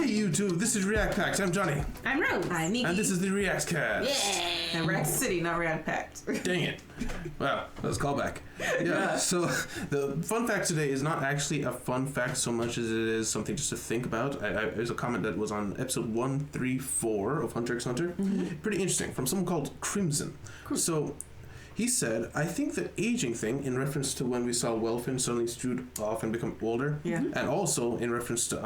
Hey YouTube, this is React Packs. I'm Johnny. I'm Rose. I'm Nikki. And this is the React Cast. Yeah. And React City, not React Pact. Dang it. Wow, let's call back. Yeah, so the fun fact today is not actually a fun fact so much as it is something just to think about. There's a comment that was on episode 134 of Hunter x Hunter. Mm-hmm. Pretty interesting, from someone called Crimson. Cool. So he said, I think the aging thing, in reference to when we saw Welfin suddenly shoot off and become older, and also in reference to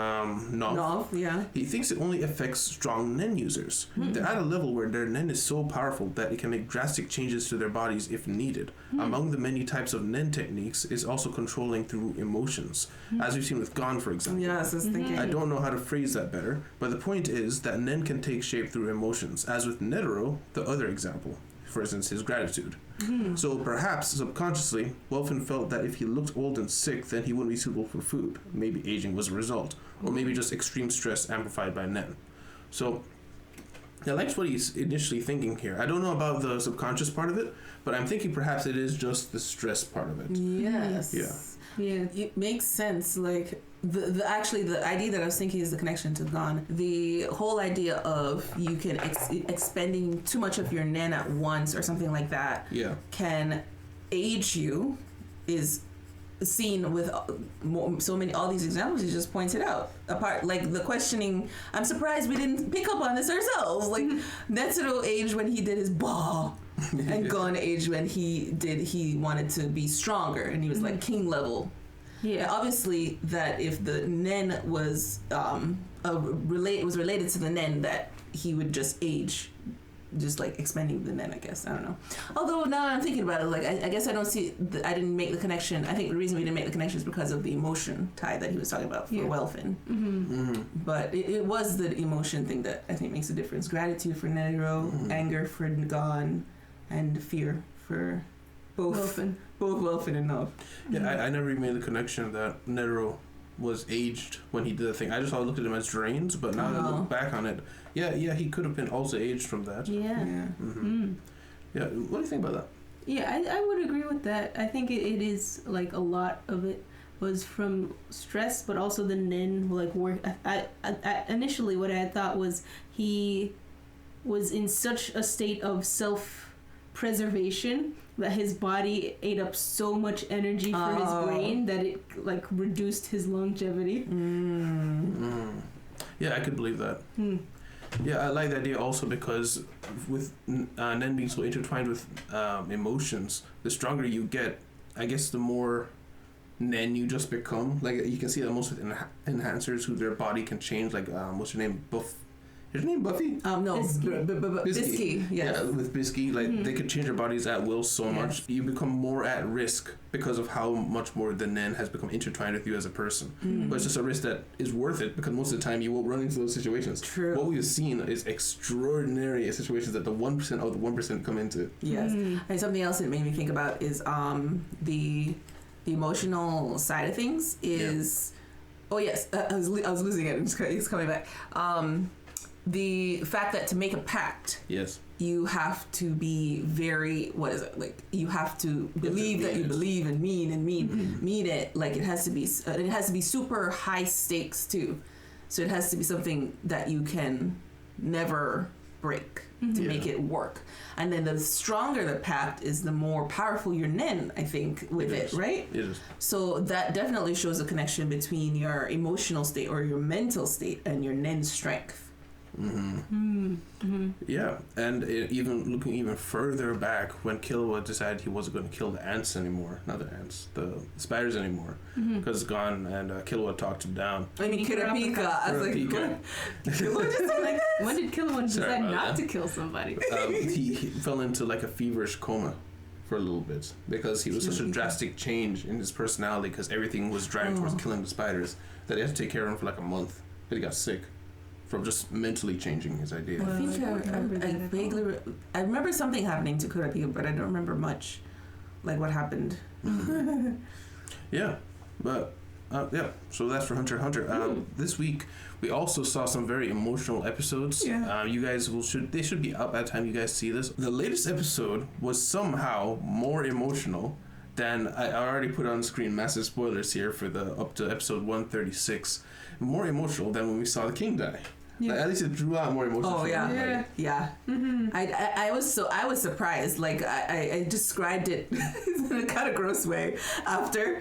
Nov, he thinks it only affects strong Nen users. Mm-hmm. They're at a level where their Nen is so powerful that it can make drastic changes to their bodies if needed. Mm-hmm. Among the many types of Nen techniques is also controlling through emotions, as we've seen with Gon, for example. Yes, I was thinking. I don't know how to phrase that better, but the point is that Nen can take shape through emotions, as with Netero, the other example. For instance, his gratitude. Mm-hmm. So perhaps subconsciously, Welfin felt that if he looked old and sick, then he wouldn't be suitable for food. Maybe aging was a result, or maybe just extreme stress amplified by Nen. So I liked what he's initially thinking here. I don't know about the subconscious part of it, but I'm thinking perhaps it is just the stress part of it. Yes. Yeah. It makes sense. Like the idea that I was thinking is the connection to Gon. The whole idea of you can expending too much of your Nen at once or something like that can age you is seen with all these examples you just pointed out. Apart, like the questioning, I'm surprised we didn't pick up on this ourselves. Like Netero aged when he did his ball. And Gon aged when he wanted to be stronger, and he was like king level. Yeah, and obviously that if the Nen was related to the Nen, that he would just age, just like expanding the Nen. I guess I don't know. Although now I'm thinking about it, like I guess I don't see. I didn't make the connection. I think the reason we didn't make the connection is because of the emotion tie that he was talking about for Welfin. Mm-hmm. Mm-hmm. But it was the emotion thing that I think makes a difference. Gratitude for Netero, anger for Gon, and fear for both Welfin and Nov. Yeah, I never even made the connection that Netero was aged when he did the thing. I just looked at him as drains, but now that I look back on it, he could have been also aged from that. Yeah. Mm-hmm. Yeah, what do you think about that? Yeah, I would agree with that. I think it is like a lot of it was from stress, but also the Nen like work. I initially what I thought was he was in such a state of self-preservation that his body ate up so much energy for his brain that it like reduced his longevity. Yeah, I could believe that. Yeah, I like the idea also because with Nen being so intertwined with emotions, the stronger you get, I guess the more Nen you just become. Like you can see that most with enhancers who their body can change, like what's your name, Is your name Buffy? No, Bisky. Yes. Yeah, with Bisky, like they could change their bodies at will so much. You become more at risk because of how much more the Nen has become intertwined with you as a person. But it's just a risk that is worth it because most of the time you won't run into those situations. True. What we've seen is extraordinary situations that the 1% of the 1% come into. Yes. And something else that made me think about is the emotional side of things is. Oh yes, I was losing it. It's coming back. The fact that to make a pact, you have to be very, you have to believe that you believe and mean it. Like it has to be super high stakes too. So it has to be something that you can never break to make it work. And then the stronger the pact is, the more powerful your Nen, I think, with it, right? It is. So that definitely shows a connection between your emotional state or your mental state and your Nen strength. Yeah, and looking even further back when Killua decided he wasn't going to kill the ants anymore, not the ants, the spiders anymore, because Gon and Killua talked him down. I mean, Kurapika. I was like, what? Killua just like when did Killua decide not to kill somebody? He fell into like a feverish coma for a little bit because he was such a drastic change in his personality because everything was driving towards killing the spiders that he had to take care of him for like a month. But he got sick from just mentally changing his idea. I think I vaguely I remember something happening to Kurapika, but I don't remember much, like what happened. Yeah, but so that's for Hunter x Hunter. This week we also saw some very emotional episodes. You guys they should be up by the time you guys see this. The latest episode was somehow more emotional then I already put on screen massive spoilers here for the up to episode 136. More emotional than when we saw the king die. Yeah. Like, at least it drew out more emotion. Oh yeah, yeah. Mm-hmm. I was surprised. Like I described it in a kind of gross way after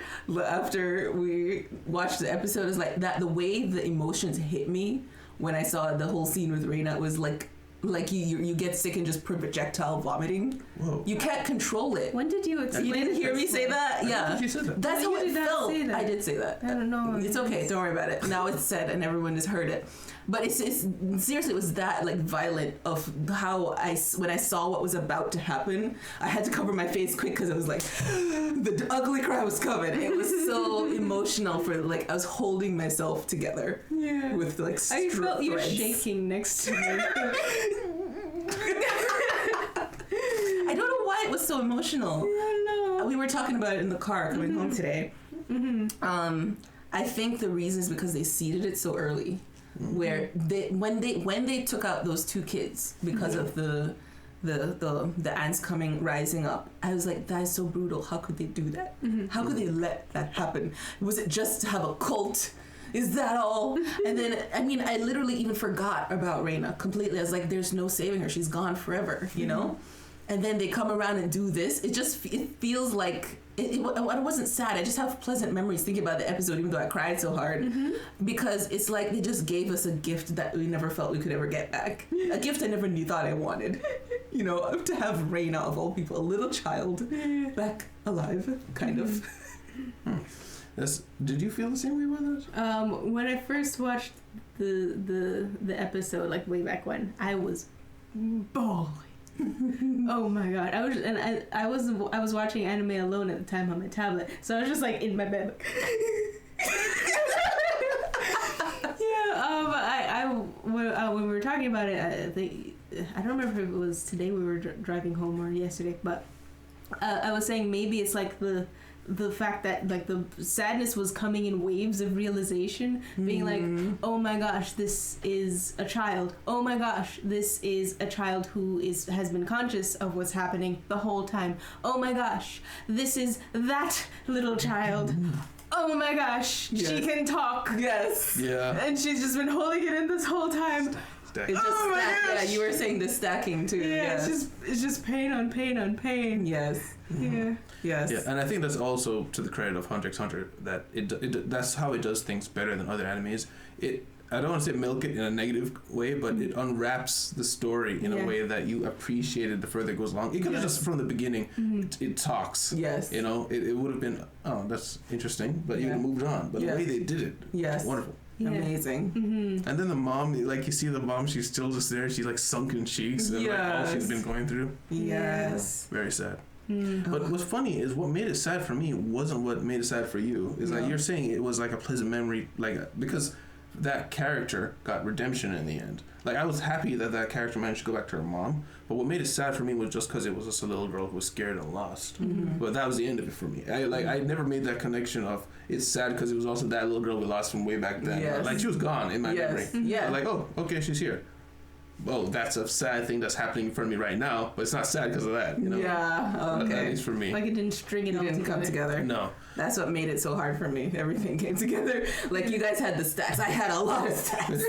we watched the episode. Is like that the way the emotions hit me when I saw the whole scene with Reina was like you get sick and just projectile vomiting. Whoa. You can't control it. When did you explain? You didn't hear me say that? Yeah. I think you said that. That's Why how it did you not felt. say that? I did say that. I don't know. It's okay. Don't worry about it. Now it's said and everyone has heard it. But it's seriously, it was that like violent of how when I saw what was about to happen, I had to cover my face quick because I was like, the ugly cry was coming. It was so emotional for like I was holding myself together. Yeah. With like I felt you threads. shaking next to me. I don't know why it was so emotional. I don't know. We were talking about it in the car coming home today. Mm-hmm. I think the reason is because they seeded it so early, where when they took out those two kids because of the ants rising up, I was like, that is so brutal. How could they do that? How could they let that happen? Was it just to have a cult? Is that all? And then, I mean, I literally even forgot about Reina completely. I was like, there's no saving her. She's gone forever, you know? And then they come around and do this. It feels like, I wasn't sad. I just have pleasant memories thinking about the episode, even though I cried so hard. Because it's like they just gave us a gift that we never felt we could ever get back. A gift I never thought I wanted. You know, to have Reina, of all people, a little child, back alive, kind of. Did you feel the same way with it? When I first watched the episode, like way back when, I was bawling. Oh my god! I was watching anime alone at the time on my tablet, so I was just like in my bed. When we were talking about it, I don't remember if it was today we were driving home or yesterday, but I was saying maybe it's like the fact that like the sadness was coming in waves of realization, being like, oh my gosh, this is a child. Oh my gosh, this is a child who has been conscious of what's happening the whole time. Oh my gosh, this is that little child. Oh my gosh, yes. She can talk. Yes. Yeah. And she's just been holding it in this whole time. It's just Oh my gosh. Yeah, you were saying the stacking too. Yeah, Yes. it's just pain on pain on pain. Yes. Yeah. Yes. Yeah, and I think that's also to the credit of Hunter x Hunter that it that's how it does things better than other animes. I don't want to say milk it in a negative way, but it unwraps the story in a way that you appreciate it the further it goes along. It could have just from the beginning, it talks. Yes. You know, it would have been, oh, that's interesting, but you moved on. But the way they did it, yes. wonderful. Yeah. Amazing. And then the mom, like you see the mom, she's still just there. She's like sunken cheeks and like all she's been going through. Yes. Very sad. But what's funny is what made it sad for me wasn't what made it sad for you. Is like you're saying it was like a pleasant memory, like because that character got redemption in the end. Like I was happy that character managed to go back to her mom. But what made it sad for me was just because it was just a little girl who was scared and lost. But that was the end of it for me. I never made that connection of it's sad because it was also that little girl we lost from way back then. Yes. Like she was gone in my memory. Yeah. Like, oh, okay, she's here. Well, that's a sad thing that's happening in front of me right now, but it's not sad because of that, you know? Yeah, okay. At least for me. Like it didn't string it all didn't together. come together. No. That's what made it so hard for me. Everything came together. Like you guys had the stacks. I had a lot of stacks.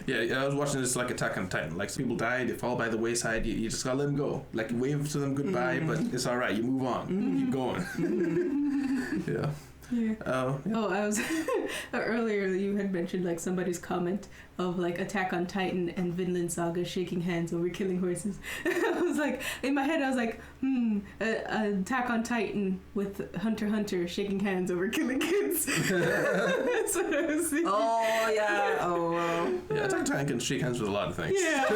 Yeah, I was watching this like Attack on Titan. Like people die, they fall by the wayside. You just gotta let them go. Like you wave to them goodbye, but it's all right. You move on. Keep going. Yeah. Yeah. Oh, I was earlier. You had mentioned like somebody's comment of like Attack on Titan and Vinland Saga shaking hands over killing horses. I was like, in my head, I was like, Attack on Titan with Hunter x Hunter shaking hands over killing kids. That's what I was thinking. Oh yeah. Oh wow. Yeah, Attack on Titan can shake hands with a lot of things. Yeah.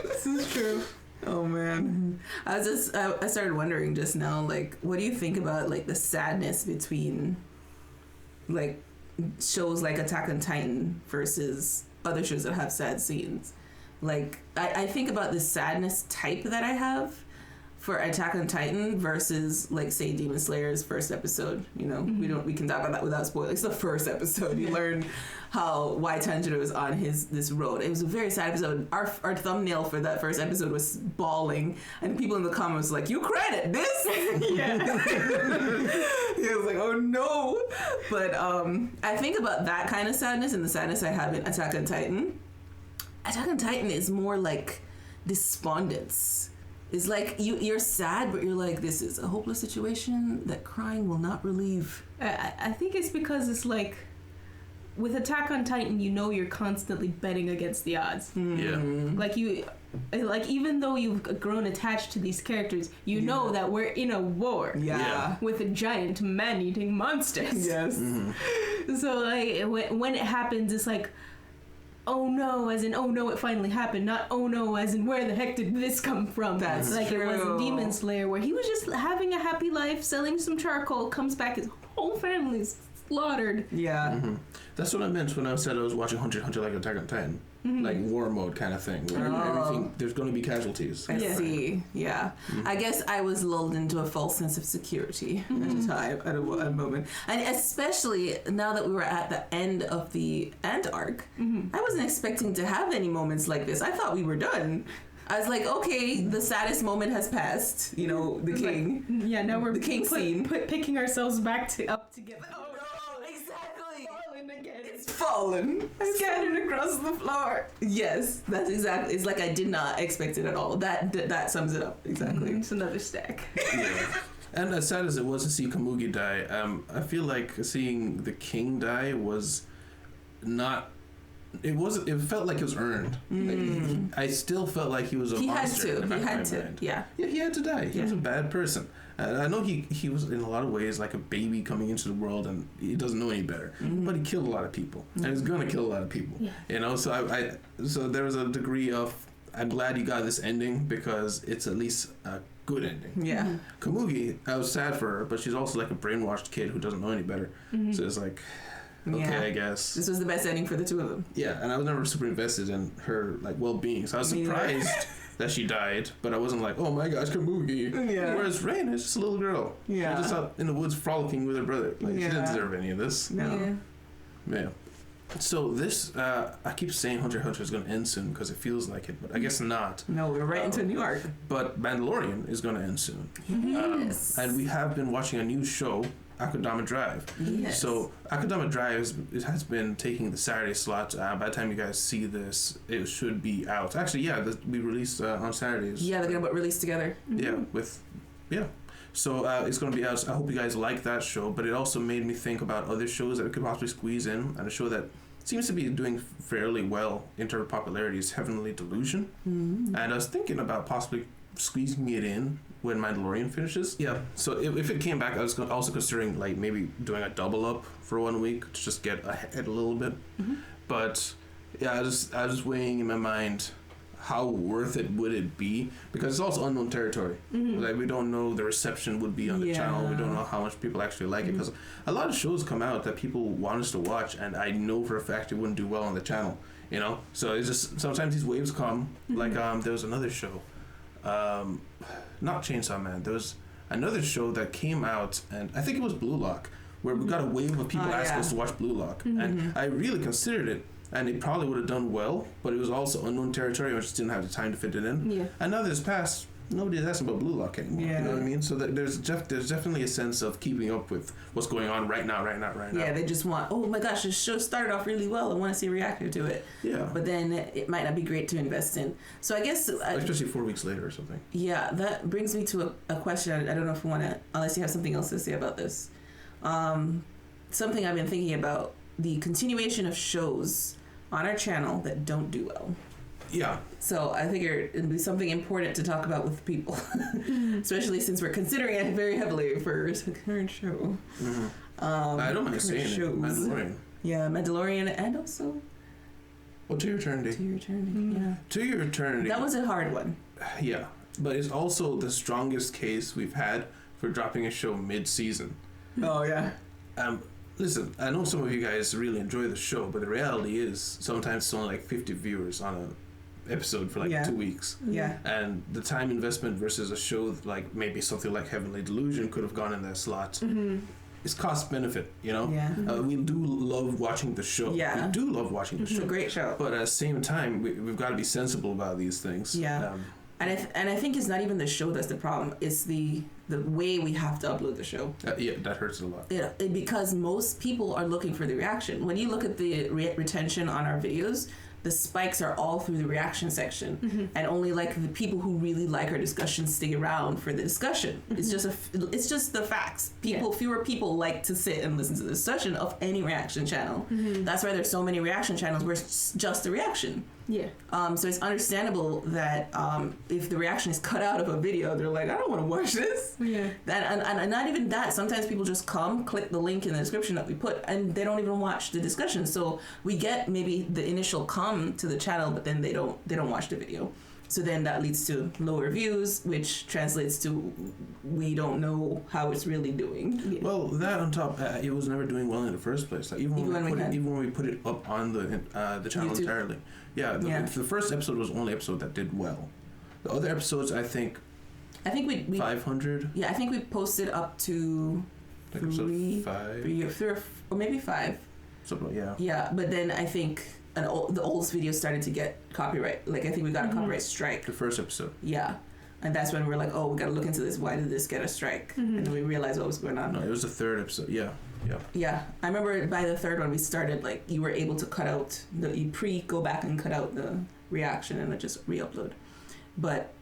This is true. Oh man. I started wondering just now, like, what do you think about like the sadness between like shows like Attack on Titan versus other shows that have sad scenes? Like I think about the sadness type that I have for Attack on Titan versus like say Demon Slayer's first episode, you know, we can talk about that without spoiling. It's the first episode. You learn why Tanjiro is on this road. It was a very sad episode. Our thumbnail for that first episode was bawling, and people in the comments were like, "You credit this?" Yeah. He was like, "Oh no!" But I think about that kind of sadness and the sadness I have in Attack on Titan. Attack on Titan is more like despondence. It's like you're sad, but you're like, this is a hopeless situation that crying will not relieve. I think it's because it's like, with Attack on Titan, you know you're constantly betting against the odds. Yeah. Like even though you've grown attached to these characters, you know that we're in a war. Yeah. With a giant man-eating monsters. Yes. Mm-hmm. So like when it happens, it's like, oh no, as in oh no, it finally happened. Not oh no, as in where the heck did this come from? That's like true. It was in Demon Slayer, where he was just having a happy life, selling some charcoal, comes back, his whole family's slaughtered. Yeah. Mm-hmm. That's what I meant when I said I was watching Hunter x Hunter like Attack on Titan. Like war mode kind of thing, where everything, there's going to be casualties. I see. Yeah. I guess I was lulled into a false sense of security at a time, at a moment. And especially now that we were at the end of the Ant arc, I wasn't expecting to have any moments like this. I thought we were done. I was like, okay, the saddest moment has passed. You know, the king. Like, yeah, now we're the king scene. Picking ourselves back up together. Oh no, exactly. Falling again. It's fallen. Scattered across the floor. Yes, that's exactly. It's like I did not expect it at all. That sums it up exactly. It's another stack. Yeah. And as sad as it was to see Komugi die, I feel like seeing the king die was not. It wasn't. It felt like it was earned. Like, I still felt like he was a monster. He had to. Yeah. Yeah, he had to die. He was a bad person. I know he was in a lot of ways like a baby coming into the world, and he doesn't know any better. But he killed a lot of people, and he's gonna kill a lot of people. Yeah. You know, so so there was a degree of I'm glad he got this ending because it's at least a good ending. Yeah. Komugi, I was sad for her, but she's also like a brainwashed kid who doesn't know any better. So it's like. Okay, I guess. This was the best ending for the two of them. Yeah, and I was never super invested in her like well-being, so I was surprised that she died, but I wasn't like, oh my gosh, Komugi. Yeah. Whereas Rain is just a little girl. Yeah. She was just out in the woods frolicking with her brother. Like she didn't deserve any of this. No. Yeah. So this, I keep saying Hunter x Hunter is going to end soon because it feels like it, but I guess not. No, we're right into New York. But Mandalorian is going to end soon. Yes. And we have been watching a new show, Akudama Drive. Yes. So Akudama Drive has been taking the Saturday slot. By the time you guys see this, it should be out. Actually, we released on Saturdays. Yeah, they're going to release together. Yeah, So it's going to be out. I hope you guys like that show. But it also made me think about other shows that we could possibly squeeze in, and a show that seems to be doing fairly well in terms of popularity is Heavenly Delusion. And I was thinking about possibly squeezing it in when Mandalorian finishes. Yeah. So if it came back, I was also considering like maybe doing a double up for 1 week to just get ahead a little bit. But yeah, I was weighing in my mind how worth it would it be, because it's also unknown territory. Like we don't know the reception would be on the channel. We don't know how much people actually like it, because a lot of shows come out that people want us to watch, and I know for a fact it wouldn't do well on the channel. You know, so it's just sometimes these waves come. Like there was another show, not Chainsaw Man. There was another show that came out, and I think it was Blue Lock, where we got a wave of people asking us to watch Blue Lock, and I really considered it. And it probably would have done well, but it was also unknown territory. I just didn't have the time to fit it in. Yeah. And now this past, nobody's asking about Blue Lock anymore. Yeah. You know what I mean? So there's definitely a sense of keeping up with what's going on right now. Yeah, they just want, oh my gosh, this show started off really well. I want to see a reaction to it. Yeah. But then it might not be great to invest in. So I guess... especially 4 weeks later or something. Yeah, that brings me to a question. I don't know if you want to, unless you have something else to say about this. Something I've been thinking about, the continuation of shows on our channel that don't do well. Yeah. So I figured it'd be something important to talk about with people, especially since we're considering it very heavily for a current show. I don't mind saying it. Mandalorian. Yeah, Mandalorian, and also. Well, To Your Eternity. Yeah. To Your Eternity. That was a hard one. Yeah, but it's also the strongest case we've had for dropping a show mid-season. Oh yeah. Listen, I know some of you guys really enjoy the show, but the reality is sometimes it's only like 50 viewers on a episode for like 2 weeks. Yeah. And the time investment versus a show like maybe something like Heavenly Delusion could have gone in that slot. It's cost benefit, you know. Yeah. We do love watching the show. Yeah. We do love watching the show. It's a great show. But at the same time, we've got to be sensible about these things. Yeah. And I think it's not even the show that's the problem. It's the way we have to upload the show. Yeah, that hurts a lot. Yeah, because most people are looking for the reaction. When you look at the retention on our videos, the spikes are all through the reaction section, and only like the people who really like our discussion stick around for the discussion. It's just the facts. Fewer people like to sit and listen to the discussion of any reaction channel. That's why there's so many reaction channels where it's just a reaction. Yeah. So it's understandable that if the reaction is cut out of a video, they're like, I don't want to watch this. Yeah. And not even that. Sometimes people just come, click the link in the description that we put, and they don't even watch the discussion. So we get maybe the initial come to the channel, but then they don't watch the video. So then that leads to lower views, which translates to we don't know how it's really doing. Yeah. Well, that on top, it was never doing well in the first place. Like even when we put it up on the channel YouTube. entirely. Yeah, the first episode was the only episode that did well. The other episodes, I think we 500. Yeah, I think we posted up to like episode 5, or maybe 5. Something, yeah. Yeah, but then I think the oldest video started to get copyright. Like I think we got a copyright strike. The first episode. Yeah. And that's when we're like, oh, we got to look into this. Why did this get a strike? And then we realized what was going on. No, it was the third episode. Yeah. Yeah. I remember by the third one we started, like, you were able to cut out you go back and cut out the reaction and just re-upload. But,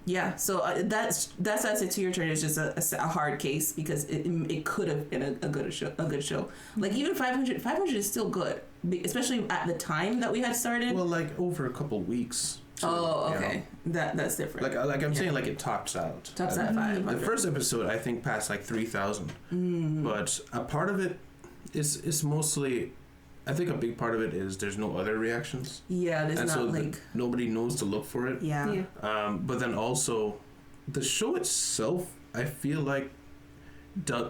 yeah. So that's to your turn. It's just a hard case because it could have been a good show. Like even 500 is still good, especially at the time that we had started. Well, like over a couple weeks. So, okay. That's different. Like I'm saying, like it tops out. Tops out 500. The first episode, I think, passed like 3,000. But a part of it is mostly, I think a big part of it is there's no other reactions. Yeah, there's and not so like nobody knows to look for it. Yeah. But then also, the show itself, I feel like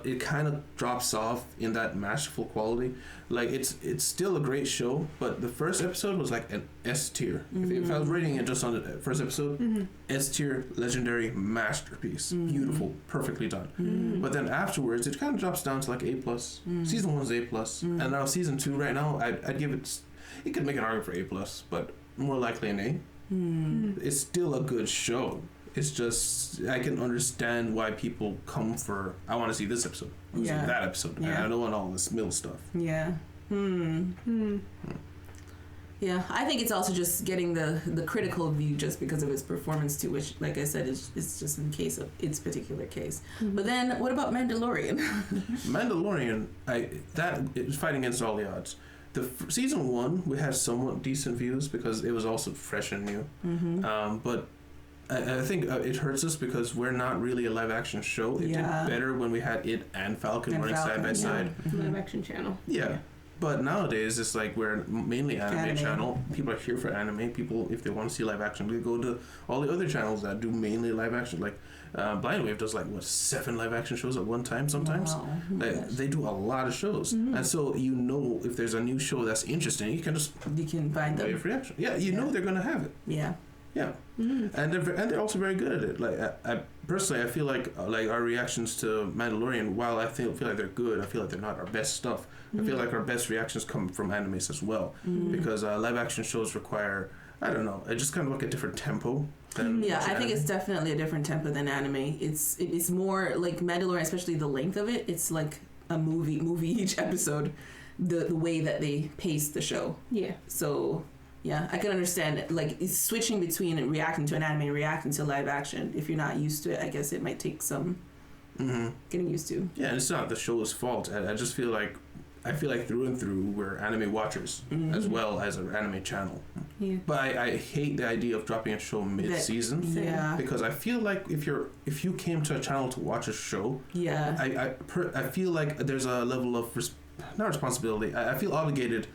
it kind of drops off in that masterful quality. Like it's still a great show, but the first episode was like an S tier. If I was rating it just on the first episode, S tier, legendary masterpiece, beautiful, perfectly done. But then afterwards, it kind of drops down to like A+. Season 1's A+, and now season 2 right now, I'd give it. You could make an argument for A+, but more likely an A. It's still a good show. It's just, I can understand why people come for, I want to see this episode. I want to see that episode. And I don't want all this middle stuff. Yeah. Yeah, I think it's also just getting the critical view just because of its performance too, which, like I said, is just in case of its particular case. But then, what about Mandalorian? Mandalorian, it was fighting against all the odds. The season 1, we had somewhat decent views because it was also fresh and new. But I think it hurts us because we're not really a live action show. It did better when we had it and Falcon running side by side. Live action channel. Yeah. But nowadays it's like we're mainly anime channel. People are here for anime. People, if they want to see live action, they go to all the other channels that do mainly live action. Like Blind Wave does 7 live action shows at one time sometimes. Wow. They do a lot of shows. And so if there's a new show that's interesting, you can find them. Reaction. Yeah, you know they're gonna have it. Yeah. Yeah, and they're also very good at it. Like I personally, I feel like our reactions to Mandalorian, while I feel like they're good, I feel like they're not our best stuff. I feel like our best reactions come from animes as well, because live action shows require, I don't know, just kind of like a different tempo. I think it's definitely a different tempo than anime. It's more like Mandalorian, especially the length of it. It's like a movie each episode, the way that they pace the show. Yeah. So. Yeah, I can understand it. Like, it's switching between reacting to an anime and reacting to live action. If you're not used to it, I guess it might take some getting used to. Yeah, and it's not the show's fault. I just feel like through and through we're anime watchers as well as an anime channel. Yeah. But I hate the idea of dropping a show mid-season. Because I feel like if you came to a channel to watch a show, I feel like there's a level of not responsibility. I feel obligated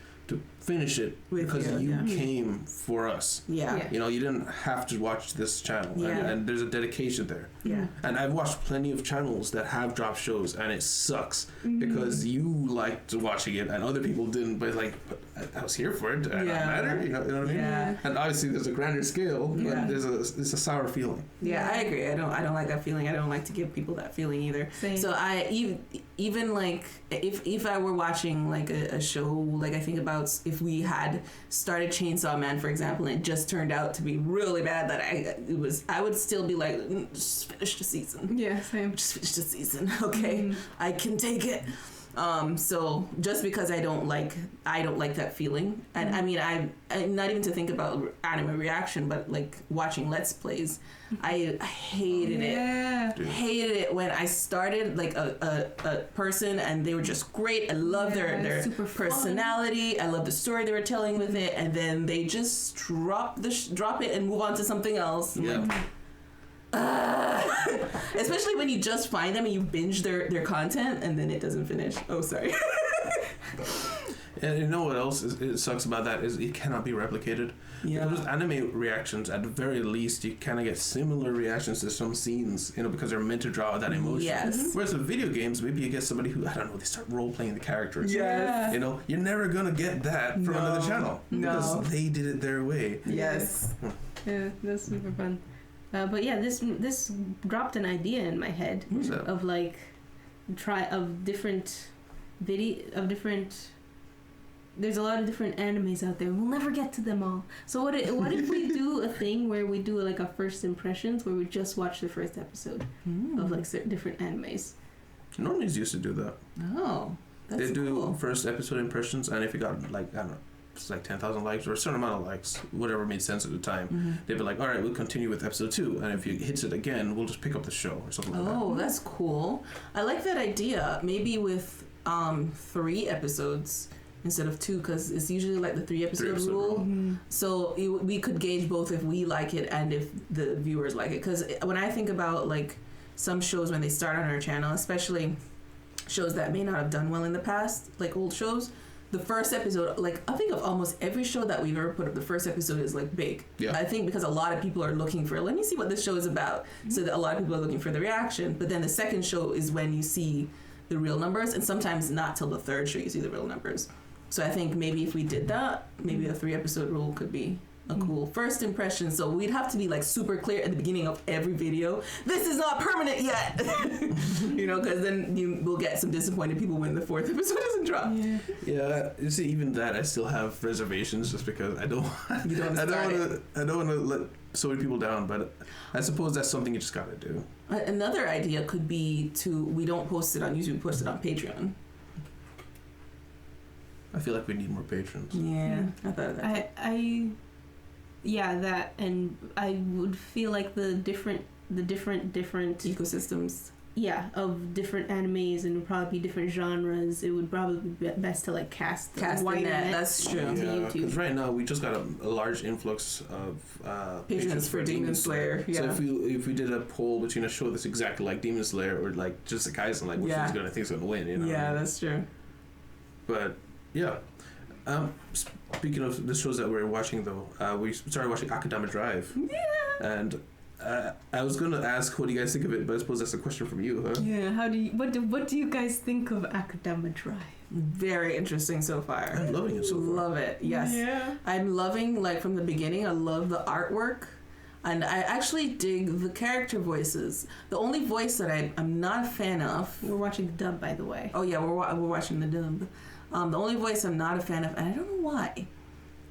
finish it With because you, you yeah. came for us. Yeah. Yeah. You know, you didn't have to watch this channel, Yeah. and there's a dedication there. Yeah. And I've watched plenty of channels that have dropped shows, and it sucks because you liked watching it and other people didn't. But like, I was here for it. Did I not matter? You know what I mean? Yeah. And obviously, there's a grander scale, Yeah. but there's a sour feeling. Yeah, I agree. I don't like that feeling. I don't like to give people that feeling either. Same. So I even like if I were watching like a show, like I think about if we had started Chainsaw Man, for example, and it just turned out to be really bad, that I would still be like, just finish the season. Yeah, same. Just finish the season. Okay, I can take it. So just because I don't like that feeling, and I mean I not even to think about anime reaction, but like watching Let's Plays, I hated it. Hated it when I started like a person and they were just great. I love their super personality. I love the story they were telling with it, and then they just drop it and move on to something else. Yeah. Especially when you just find them and you binge their content and then it doesn't finish. Oh, sorry. And you know what else it sucks about that is it cannot be replicated. Yeah. Those anime reactions, at the very least, you kind of get similar reactions to some scenes, you know, because they're meant to draw that emotion. Yes. Whereas with video games, maybe you get somebody who, I don't know, they start role playing the characters. Yes. You know, you're never gonna get that from another channel because they did it their way. Yes. Yeah, that's super fun. But yeah, this dropped an idea in my head What's that? of like different. There's a lot of different animes out there. We'll never get to them all. So what if we do a thing where we do like a first impressions, where we just watch the first episode of like certain different animes? Normies used to do that. Oh, that's They do cool. first episode impressions, and if you got like, I don't know, it's like 10,000 likes or a certain amount of likes, whatever made sense at the time, they'd be like, all right, we'll continue with episode 2, and if you hits it again, we'll just pick up the show or something like that. Oh, that's cool. I like that idea. Maybe with 3 episodes instead of 2, because it's usually like the 3 episode rule. So we could gauge both if we like it and if the viewers like it. Because when I think about like some shows when they start on our channel, especially shows that may not have done well in the past, like old shows, the first episode, like I think of almost every show that we've ever put up, the first episode is like big. Yeah. I think because a lot of people are looking for, let me see what this show is about. So that a lot of people are looking for the reaction. But then the second show is when you see the real numbers, and sometimes not till the third show you see the real numbers. So I think maybe if we did that, maybe a 3 episode rule could be a cool first impression. So we'd have to be like super clear at the beginning of every video. This is not permanent yet, you know, because then you will get some disappointed people when the 4th episode doesn't drop. Yeah, you see, even that I still have reservations just because I don't want to let so many people down. But I suppose that's something you just gotta do. Another idea could be we don't post it on YouTube, we post it on Patreon. I feel like we need more patrons. Yeah, I thought of that. Yeah, that, and I would feel like the different Ecosystems. Yeah, of different animes, and would probably be different genres. It would probably be best to like cast the net. That's true. Onto Yeah, because YouTube. right now we just got a large influx of Patrons for Demon Slayer. Yeah. So if we did a poll between a show that's exactly like Demon Slayer or like just the guys and like which one's gonna think is gonna win, you know? Yeah, that's true. But yeah. Speaking of the shows that we're watching though, we started watching Akudama Drive. Yeah. And I was gonna ask what do you guys think of it, but I suppose that's a question from you, huh? Yeah, what do you guys think of Akudama Drive? Very interesting so far. I'm loving it so far. Love it. Yes. Yeah. I'm loving, like, from the beginning, I love the artwork. And I actually dig the character voices. The only voice that I'm not a fan of... We're watching the dub, by the way. Oh, yeah, we're watching the dub. The only voice I'm not a fan of, and I don't know why,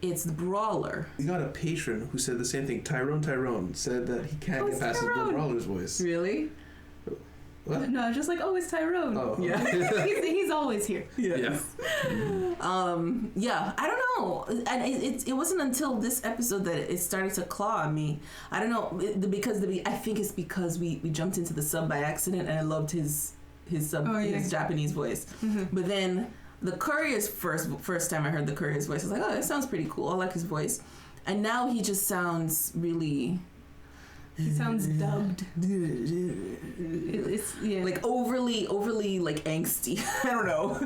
it's the Brawler. We got a patron who said the same thing. Tyrone said that he can't get past the Brawler's voice. Really? What? No, just like, oh, it's Tyrone. Oh. Yeah. he's always here. Yes. Yeah, I don't know. And it wasn't until this episode that it started to claw on me. I don't know, I think it's because we jumped into the sub by accident, and I loved his sub, his Japanese voice. Mm-hmm. But then the Courier's first time I heard the Courier's voice, I was like, oh, that sounds pretty cool. I like his voice. And now he just sounds really... He sounds dubbed. It's like overly like angsty. I don't know.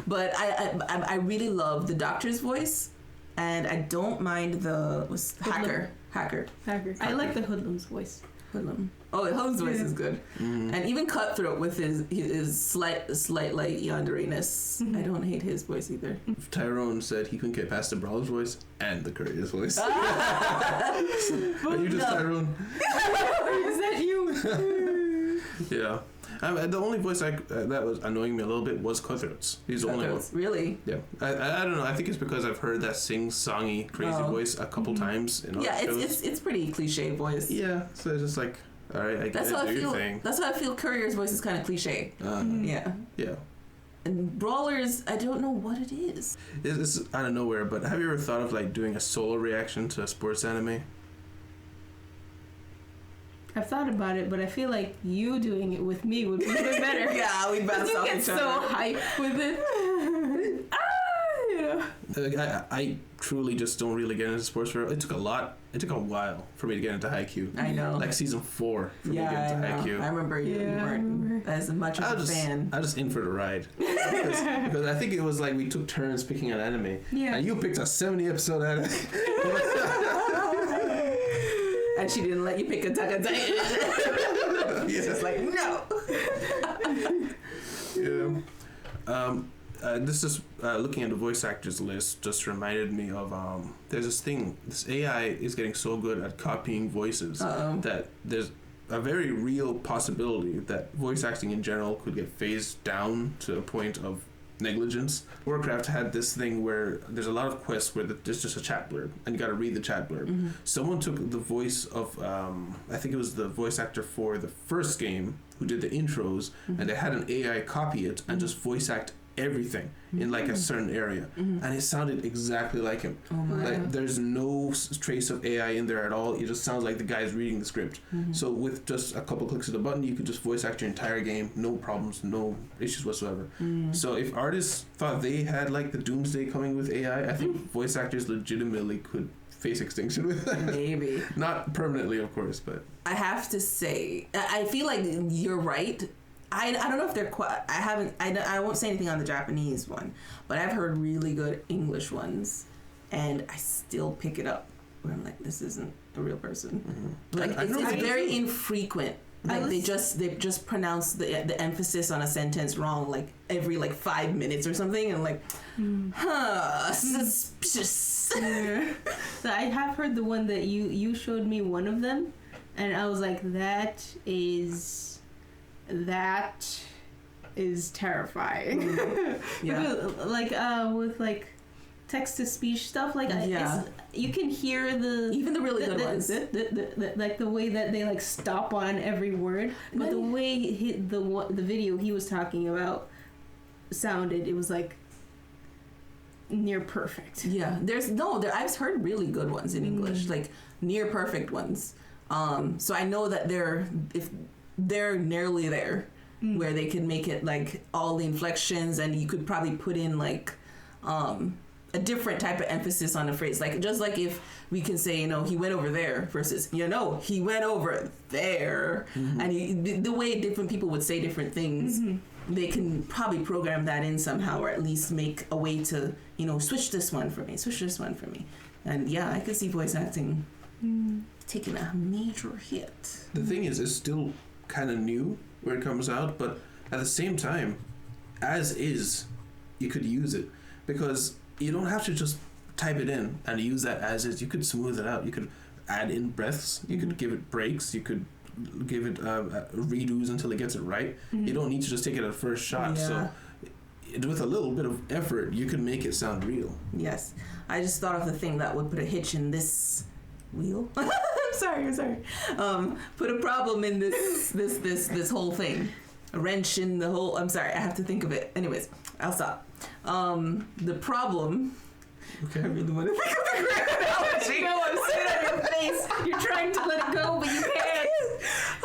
But I really love the doctor's voice, and I don't mind the hacker. I like the Hoodlum's voice. Hoodlum. Oh, Hoodlum's voice is good. And even Cutthroat with his slight like yanderiness. I don't hate his voice either. Tyrone said he couldn't get past the Brawler's voice and the Courier's voice. Are you just Tyrone? Is that you? Yeah. The only voice that was annoying me a little bit was Cutthroat's. He's the only one. Really? Yeah. I don't know. I think it's because I've heard that sing-songy, crazy voice a couple times in other shows. It's pretty cliche voice. Yeah. So it's just like, all right, I get it, do your thing. That's how I feel Courier's voice is kind of cliche. Yeah. Yeah. And Brawler's, I don't know what it is. It's out of nowhere, but have you ever thought of like doing a solo reaction to a sports anime? I've thought about it, but I feel like you doing it with me would be way better. Yeah, we'd bounce off each other. You get so hyped with it. I truly just don't really get into sports. It took a while for me to get into Haikyuu. I know. Like season 4 for me to get into Haikyuu. I remember you weren't as much of a fan. I was just in for the ride. because I think it was like we took turns picking an anime. Yeah. And you picked a 70-episode anime. And she didn't let you pick a She's just like, no. Yeah. This is looking at the voice actors list just reminded me of there's this thing. This AI is getting so good at copying voices that there's a very real possibility that voice acting in general could get phased down to a point of negligence. Warcraft had this thing where there's a lot of quests where there's just a chat blurb and you got to read the chat blurb. Someone took the voice of I think it was the voice actor for the first game who did the intros, and they had an AI copy it and just voice act everything in like a certain area, and it sounded exactly like him. Like there's no trace of AI in there at all. It just sounds like the guy's reading the script. So with just a couple clicks of the button, you could just voice act your entire game, no problems, no issues whatsoever. So if artists thought they had like the doomsday coming with AI, I think voice actors legitimately could face extinction with that. Maybe not permanently, of course, but I have to say I feel like you're right. I don't know if they're quite. I won't say anything on the Japanese one, but I've heard really good English ones, and I still pick it up where I'm like, this isn't a real person. Like it's very infrequent. Like they just pronounce the emphasis on a sentence wrong, like every 5 minutes or something, and like, suspicious. So I have heard the one that you showed me one of them, and I was like, that is terrifying. Because, like with like text to speech stuff, like you can hear even the really good ones, like the way that they like stop on every word, but the way the video he was talking about sounded, it was like near perfect. Yeah, I've heard really good ones in English, like near perfect ones. So I know that they're nearly there, where they can make it like all the inflections, and you could probably put in like a different type of emphasis on a phrase, like just like if we can say, he went over there versus he went over there, and the way different people would say different things, they can probably program that in somehow, or at least make a way to switch this one for me, and I could see voice acting taking a major hit. The thing is, it's still kind of new where it comes out, but at the same time, as is, you could use it, because you don't have to just type it in and use that as is. You could smooth it out. You could add in breaths. You could give it breaks. You could give it redos until it gets it right. You don't need to just take it at first shot. So with a little bit of effort, you can make it sound real. Yes. I just thought of the thing that would put a hitch in this wheel. I'm sorry. Put a problem in this whole thing. A wrench in the whole. I'm sorry. I have to think of it. Anyways, I'll stop. The problem. Okay. I really want to think of the great analogy. No, I'm sitting on your face. You're trying to let it go, but you can't.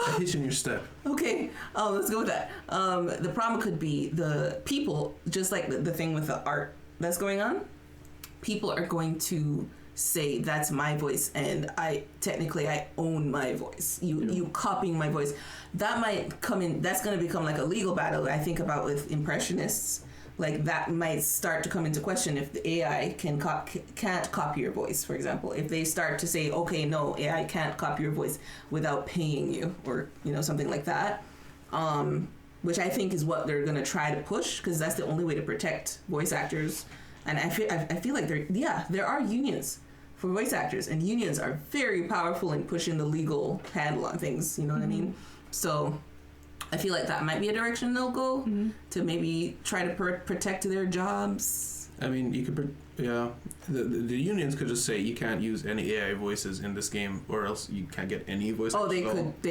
A hitch in your step. Okay. Let's go with that. The problem could be the people, just like the thing with the art that's going on. People are going to say that's my voice and I own my voice. You copying my voice. That might come in. That's going to become like a legal battle. I think about with impressionists. Like that might start to come into question if the AI can't copy your voice, for example. If they start to say, okay, no, AI can't copy your voice without paying you, or something like that, which I think is what they're gonna try to push, because that's the only way to protect voice actors. And I feel like there are unions for voice actors, and unions are very powerful in pushing the legal handle on things. You know what I mean? So I feel like that might be a direction they'll go to maybe try to protect their jobs. I mean, you could, the unions could just say you can't use any AI voices in this game, or else you can't get any voice. Oh, they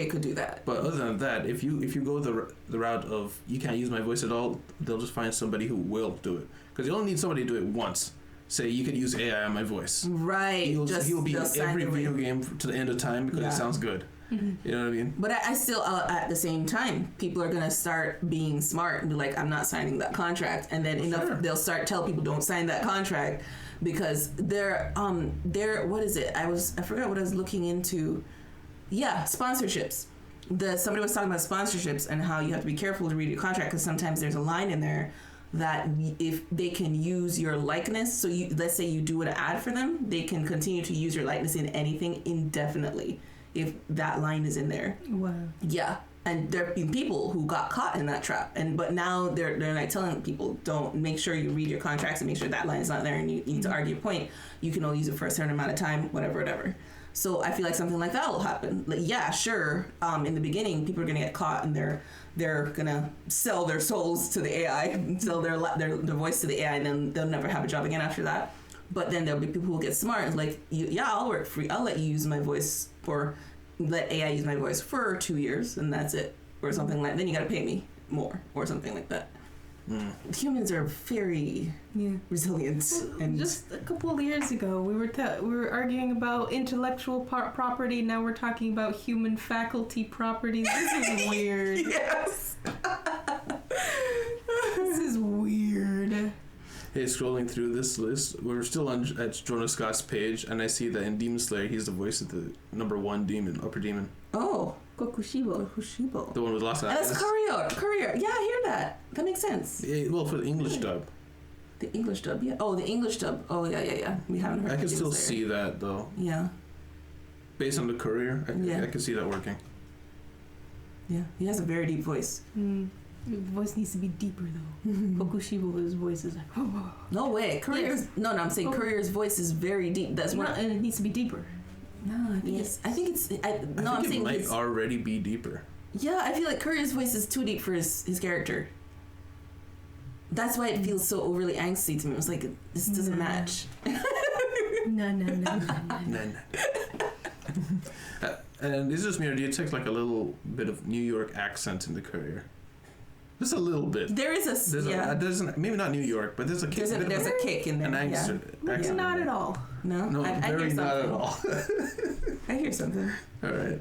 could do that. But other than that, if you go the route of you can't use my voice at all, they'll just find somebody who will do it, because you only need somebody to do it once. Say you could use AI on my voice. Right. He'll be in every video game to the end of time because it sounds good. You know what I mean? But I still, at the same time, people are going to start being smart and be like, I'm not signing that contract. And then they'll start tell people don't sign that contract, because they're what is it? I forgot what I was looking into. Yeah, sponsorships. Somebody was talking about sponsorships and how you have to be careful to read your contract, because sometimes there's a line in there that if they can use your likeness, so let's say you do an ad for them, they can continue to use your likeness in anything indefinitely if that line is in there. Wow. Yeah. And there have been people who got caught in that trap, but now they're like telling people, don't, make sure you read your contracts and make sure that line's not there, and you need to argue a point. You can only use it for a certain amount of time, whatever. So I feel like something like that will happen. Like, yeah, sure. In the beginning, people are gonna get caught, and they're gonna sell their souls to the AI, sell their voice to the AI, and then they'll never have a job again after that. But then there'll be people who get smart and like, I'll work free. I'll let you use my voice let AI use my voice for 2 years, and that's it, or something like. Then you gotta pay me more, or something like that. Humans are very resilient. And just a couple of years ago, we were arguing about intellectual property. Now we're talking about human faculty properties. This is weird. Yes. This is weird. Hey, scrolling through this list, we're still at Jonah Scott's page, and I see that in Demon Slayer, he's the voice of the number 1 demon, upper demon. Oh, Kokushibo. The one with lots of eyes. That's Courier. Yeah, I hear that. That makes sense. Yeah, well, for the English dub. The English dub, yeah. Oh, the English dub. Oh, yeah. We haven't heard. I can still see that though. Yeah. Based on the Courier, I can see that working. Yeah, he has a very deep voice. His voice needs to be deeper though. Kokushibo's voice is like, oh. No way. Courier's no. I'm saying Courier's voice is very deep. That's what. And it needs to be deeper. No, I think it's. I'm saying it might already be deeper. Yeah, I feel like Courier's voice is too deep for his character. That's why it feels so overly angsty to me. It was like, this doesn't match. No. And is this me, or do you take like a little bit of New York accent in the Courier? Just a little bit. There is there's maybe not New York, but there's a kick. There's a kick in there. An accent. Not at all. No, I very hear not at all. I hear something. All right.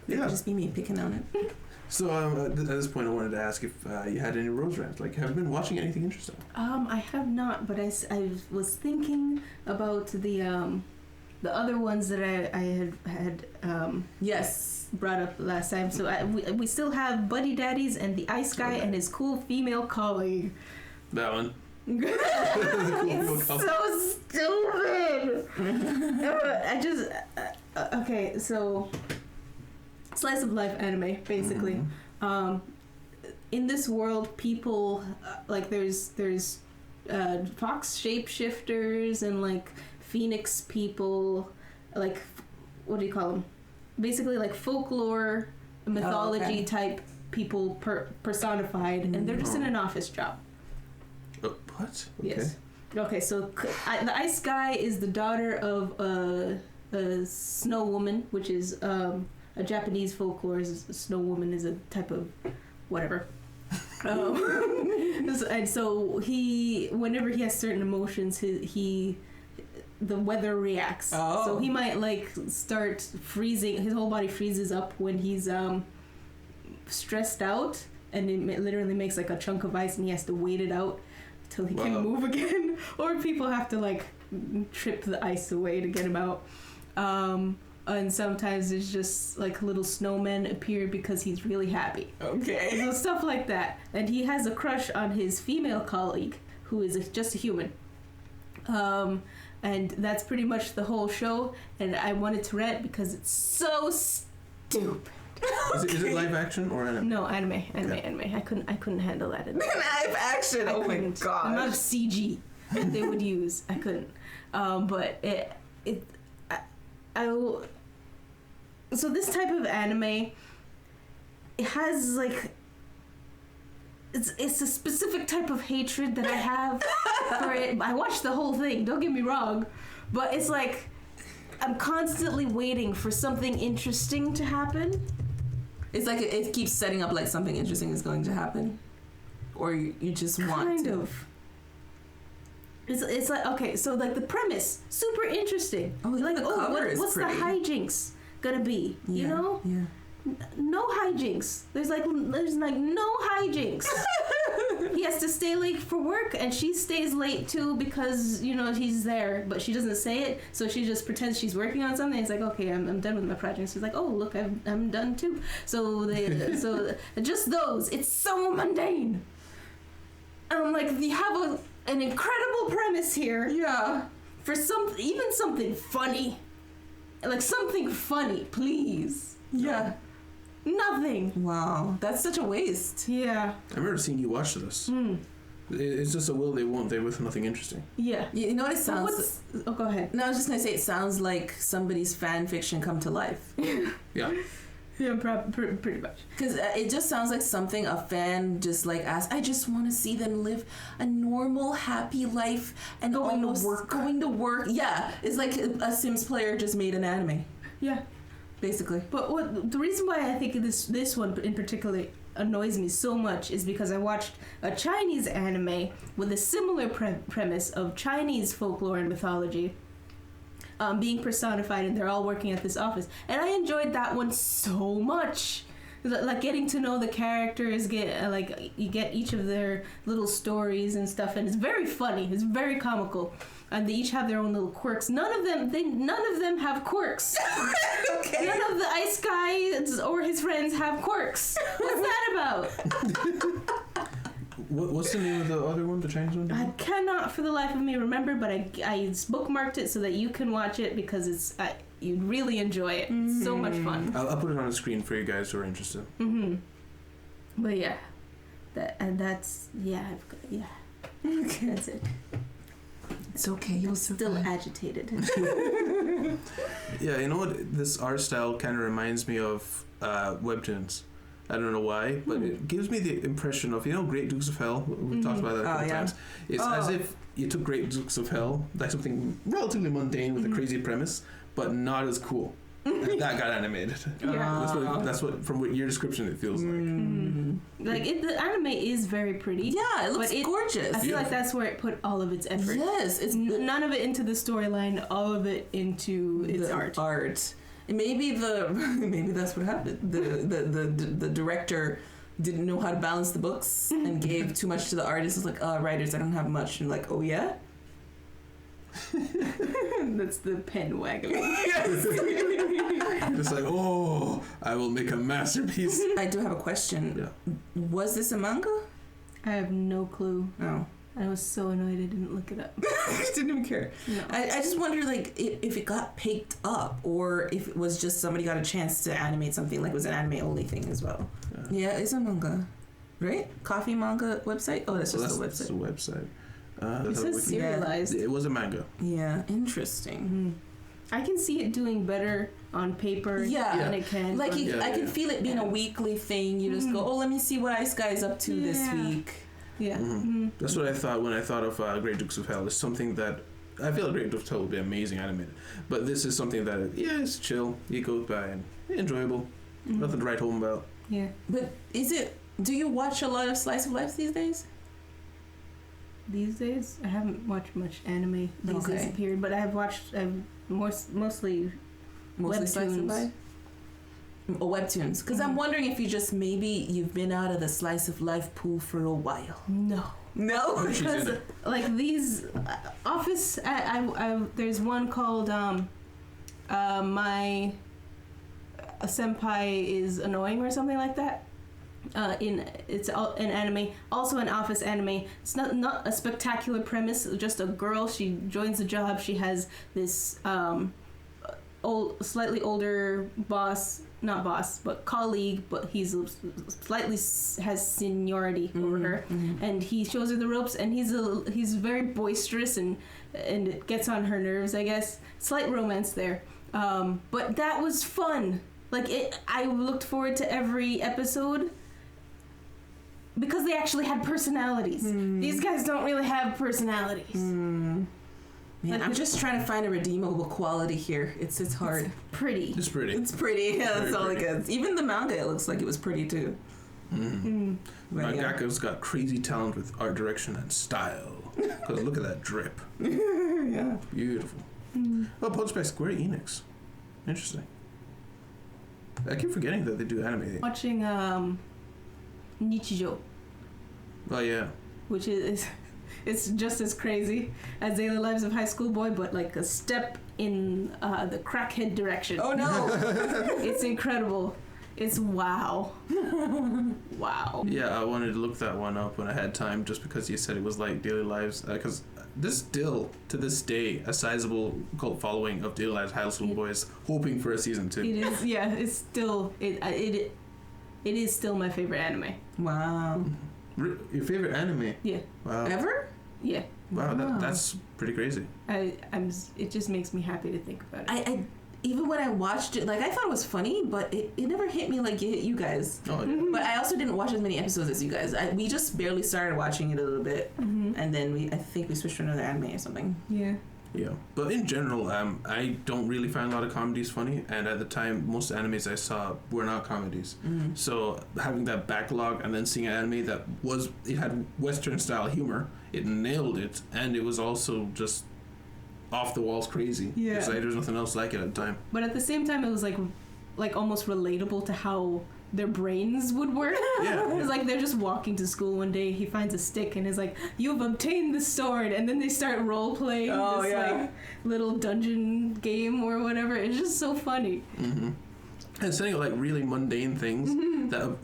It could just be me picking on it. So at this point, I wanted to ask if you had any Rose Rants. Like, have you been watching anything interesting? I have not, but I was thinking about the other ones that I had brought up last time. So we still have Buddy Daddies and the Ice Guy and his cool female colleague. That one. It's so stupid. Okay, so slice of life anime basically. In this world, people like there's fox shapeshifters and like phoenix people, like what do you call them? Basically like folklore mythology type people personified, and they're just in an office job. What? Okay. Yes. Okay, so the Ice Guy is the daughter of a snow woman, which is a Japanese folklore. A snow woman is a type of whatever. And so whenever he has certain emotions, the weather reacts. Oh. So he might like start freezing. His whole body freezes up when he's stressed out, and it literally makes like a chunk of ice, and he has to wait it out till he can move again. Or people have to like trip the ice away to get him out. And sometimes it's just like little snowmen appear because he's really happy. Okay. So stuff like that. And he has a crush on his female colleague, who is just a human. And that's pretty much the whole show. And I wanted to rant because it's so stupid. Is it live action or anime? No, anime. I couldn't handle that. Live action. Oh my god. The amount of CG that they would use, I couldn't. But I will. So this type of anime, it has like. It's a specific type of hatred that I have for it. I watched the whole thing. Don't get me wrong, but it's like I'm constantly waiting for something interesting to happen. It's like it keeps setting up like something interesting is going to happen, or you just want kind to. of. It's like, okay, so like the premise, super interesting. Oh, like, the cover is what's pretty. the hijinks gonna be? Yeah, You know? Yeah. No hijinks. There's like no hijinks. He has to stay late for work, and she stays late too because he's there, but she doesn't say it. So she just pretends she's working on something. It's like, okay, I'm done with my project. She's like, oh look, I'm done too. So so just those. It's so mundane. And I'm like, you have an incredible premise here. Yeah. For even something funny, like something funny, please. Yeah. Nothing. Wow, that's such a waste. Yeah. I remember seeing you watch this. It's just a will they won't they with nothing interesting. Yeah. You know what it sounds? Oh, go ahead. No, I was just gonna say it sounds like somebody's fan fiction come to life. Yeah. Yeah, pretty much. Because it just sounds like something a fan just like asked. I just want to see them live a normal, happy life and Going to work. Yeah, it's like a Sims player just made an anime. Yeah. Basically. But the reason why I think this one in particular annoys me so much is because I watched a Chinese anime with a similar premise of Chinese folklore and mythology being personified, and they're all working at this office, and I enjoyed that one so much. Like getting to know the characters, you get each of their little stories and stuff, and it's very funny. It's very comical. And they each have their own little quirks. None of them have quirks. Okay. None of the ice guy or his friends have quirks. What's that about? What's the name of the other one, the Chinese one? I cannot for the life of me remember, but I bookmarked it so that you can watch it because you'd really enjoy it. It's so much fun. I'll put it on the screen for you guys who are interested. But yeah, that's yeah. Okay. That's it. It's okay. You'll Still agitated. Yeah, you know what? This art style kind of reminds me of webtoons. I don't know why, but it gives me the impression of, Great Dukes of Hell. We've talked about that a couple times. It's as if you took Great Dukes of Hell, like something relatively mundane with a crazy premise, but not as cool. And that got animated. Yeah. That's what, from what your description, it feels like. The anime is very pretty. Yeah, it looks gorgeous. I feel like that's where it put all of its effort. Yes, it's none of it into the storyline, all of it into its art. And maybe that's what happened. The director didn't know how to balance the books and gave too much to the artist. It's like, writers, I don't have much. And like, oh yeah. That's the pen waggling. Just like, I will make a masterpiece. I do have a question. Yeah. Was this a manga? I have no clue. No. I was so annoyed I didn't look it up. I didn't even care. No. I just wonder, like, if it got picked up or if it was just somebody got a chance to animate something, like it was an anime-only thing as well. Yeah, it's a manga. Right? Coffee manga website? Oh, that's just a website. That's a website. It says serialized. It was a manga. Yeah, interesting. I can see it doing better on paper than it can. Like, I can feel it being a weekly thing. You just go, let me see what Ice Guy's up to this week. Yeah. That's what I thought when I thought of Great Dukes of Hell. It's something that I feel like Great Dukes of Hell would be amazing animated, but this is something that it's chill. It goes by and enjoyable. Nothing to write home about. Yeah. But do you watch a lot of slice of life these days? These days, I haven't watched much anime. These disappeared, but I've watched mostly slice of life. webtoons, because I'm wondering if you've been out of the slice of life pool for a while. No. Because like these office, there's one called My Senpai is Annoying or something like that. It's an anime, also an office anime. It's not a spectacular premise. Just a girl. She joins the job. She has this slightly older but colleague, but he's slightly has seniority over her, and he shows her the ropes, and he's very boisterous, and it gets on her nerves, I guess. Slight romance there, but that was fun. I looked forward to every episode because they actually had personalities. These guys don't really have personalities. Man, I'm just trying to find a redeemable quality here. It's hard. It's pretty. It's pretty. It's pretty. Yeah, that's all it gets. Even the manga, it looks like it was pretty too. Mangaka's got crazy talent with art direction and style. Because look at that drip. Yeah. Beautiful. Oh, published by Square Enix. Interesting. I keep forgetting that they do anime. Watching Nichijou, Oh, yeah. which is it's just as crazy as Daily Lives of High School Boy, but like a step in the crackhead direction. Oh no! It's incredible. It's wow. Wow. Yeah, I wanted to look that one up when I had time, just because you said it was like Daily Lives. Because there's still, to this day, a sizable cult following of Daily Lives High School Boys hoping for a season 2. It is. Yeah. It's still it is still my favorite anime. Wow. Your favorite anime? Yeah. Wow. Ever? Yeah. Wow, that's pretty crazy. It just makes me happy to think about it. I even when I watched it, like I thought it was funny, but it never hit me like it hit you guys. Oh, yeah. But I also didn't watch as many episodes as you guys. We just barely started watching it a little bit, and then I think we switched to another anime or something. Yeah. Yeah, but in general, I don't really find a lot of comedies funny, and at the time, most animes I saw were not comedies. So having that backlog and then seeing an anime that had Western style humor, it nailed it, and it was also just off the walls crazy. Yeah, it's like there's nothing else like it at the time. But at the same time, it was like almost relatable to how their brains would work. Yeah. It's like they're just walking to school one day, he finds a stick and is like, "You've obtained the sword," and then they start role playing this like little dungeon game or whatever. It's just so funny. And saying like really mundane things that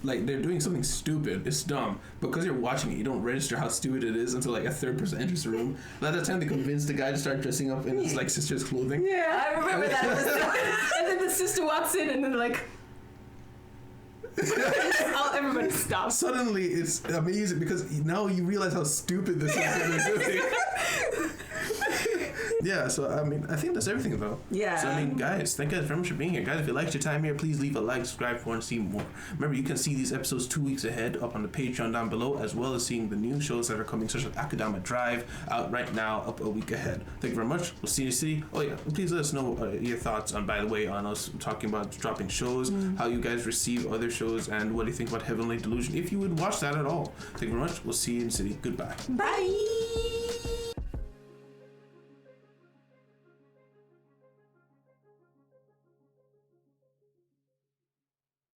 like they're doing something stupid. It's dumb, but because you're watching it, you don't register how stupid it is until like a third person enters the room. By that time, they convince the guy to start dressing up in his like sister's clothing. Yeah, I remember that episode. And then the sister walks in, and then they're like, everybody stops. Suddenly, it's amazing because now you realize how stupid this is that they're doing. Yeah, so I mean, I think that's everything though. Yeah. So I mean, guys, thank you guys very much for being here. Guys, if you liked your time here, please leave a like, subscribe if you want to see more. Remember, you can see these episodes 2 weeks ahead up on the Patreon down below, as well as seeing the new shows that are coming, such as Akudama Drive, out right now, up a week ahead. Thank you very much. We'll see you in the city. Oh yeah, please let us know your thoughts on, by the way, on us talking about dropping shows, how you guys receive other shows, and what do you think about Heavenly Delusion, if you would watch that at all. Thank you very much. We'll see you in the city. Goodbye. Bye.